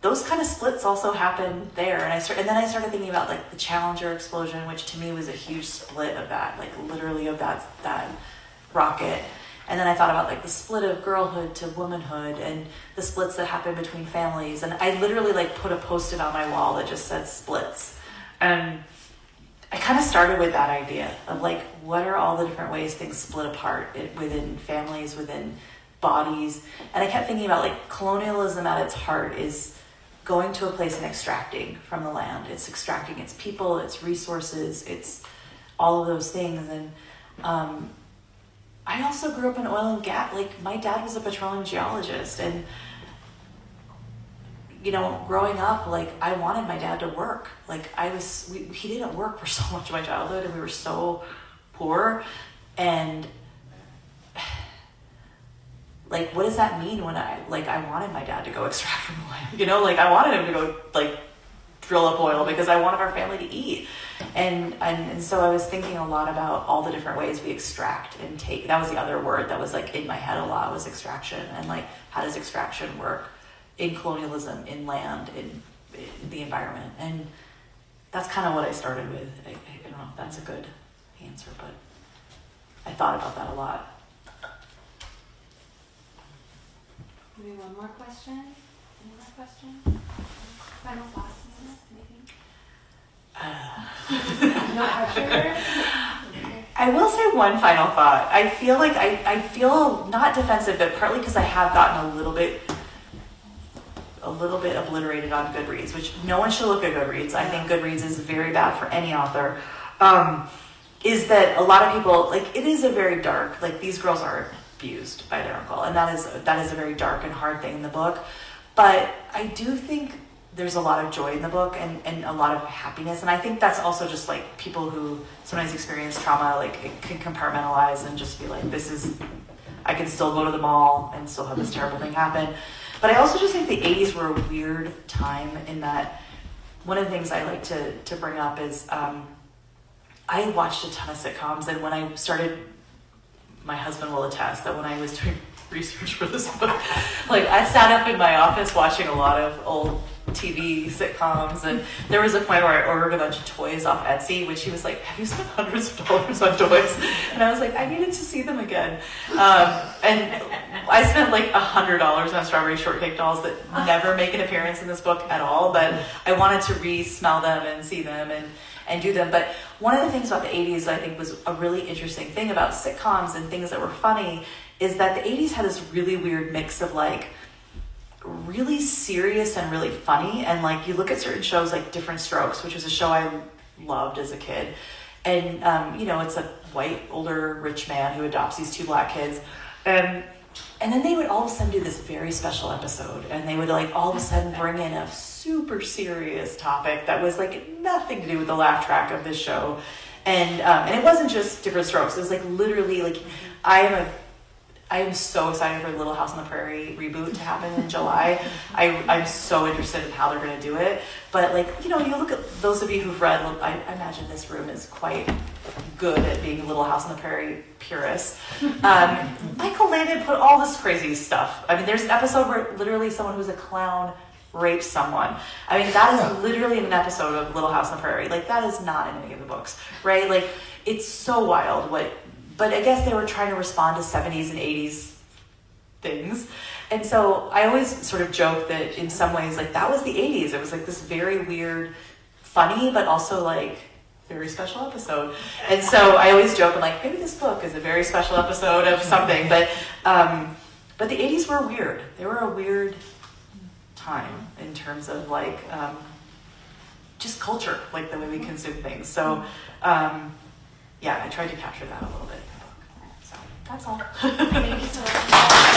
[SPEAKER 1] those kind of splits also happened there. And then I started thinking about, like, the Challenger explosion, which to me was a huge split of that, like, literally of that rocket. And then I thought about, like, the split of girlhood to womanhood and the splits that happen between families. And I literally, like, put a Post-it on my wall that just said splits. And I kind of started with that idea of, like, what are all the different ways things split apart within families, within bodies. And I kept thinking about, like, colonialism at its heart is going to a place and extracting from the land. It's extracting its people, its resources, it's all of those things. And I also grew up in oil and gas. Like, my dad was a petroleum geologist, and, you know, growing up, like, I wanted my dad to work. Like, he didn't work for so much of my childhood, and we were so poor. And, like, what does that mean when I wanted my dad to go extract from the land? You know, like, I wanted him to go, like, drill up oil because I wanted our family to eat. And so I was thinking a lot about all the different ways we extract and take. That was the other word that was, like, in my head a lot, was extraction. And, like, how does extraction work in colonialism, in land, in the environment? And that's kind of what I started with. I don't know if that's a good answer, but I thought about that a lot.
[SPEAKER 6] Maybe one more question? Any more questions? Final thoughts, anything?
[SPEAKER 2] No pressure.
[SPEAKER 1] I will say one final thought. I feel like I feel not defensive, but partly because I have gotten a little bit obliterated on Goodreads, which no one should look at Goodreads. I think Goodreads is very bad for any author. Is that a lot of people, like, it is a very dark, like, these girls are abused by their uncle, and that is a very dark and hard thing in the book. But I do think there's a lot of joy in the book and a lot of happiness, and I think that's also just like people who sometimes experience trauma, like, it can compartmentalize and just be like, I can still go to the mall and still have this terrible thing happen. But I also just think the 80s were a weird time in that one of the things I like to bring up is I watched a ton of sitcoms, and when I started, my husband will attest that when I was doing research for this book, like, I sat up in my office watching a lot of old TV sitcoms, and there was a point where I ordered a bunch of toys off Etsy, which he was like, have you spent hundreds of dollars on toys? And I was like, I needed to see them again. And I spent like $100 on strawberry shortcake dolls that never make an appearance in this book at all, but I wanted to re-smell them and see them and do them. But one of the things about the 80s I think was a really interesting thing about sitcoms and things that were funny is that the 80s had this really weird mix of like really serious and really funny. And like you look at certain shows like Different Strokes, which was a show I loved as a kid. And, it's a white, older, rich man who adopts these two black kids. And then they would all of a sudden do this very special episode. And they would like all of a sudden bring in a super serious topic that was like nothing to do with the laugh track of this show. And it wasn't just Different Strokes. It was like literally like I am so excited for Little House on the Prairie reboot to happen in July. I'm so interested in how they're going to do it. But like, you look at those of you who've read, I imagine this room is quite good at being Little House on the Prairie purists. Michael Landon put all this crazy stuff. I mean, there's an episode where literally someone who's a clown rapes someone. I mean, that is literally in an episode of Little House on the Prairie. Like, that is not in any of the books, right? Like, it's so wild but I guess they were trying to respond to 70s and 80s things. And so I always sort of joke that in some ways, like, that was the 80s. It was like this very weird, funny, but also like very special episode. And so I always joke, I'm like, maybe this book is a very special episode of something. But the 80s were weird. They were a weird time in terms of like just culture, like the way we consume things. So I tried to capture that a little bit in the book. So that's all.
[SPEAKER 6] Thank you so much.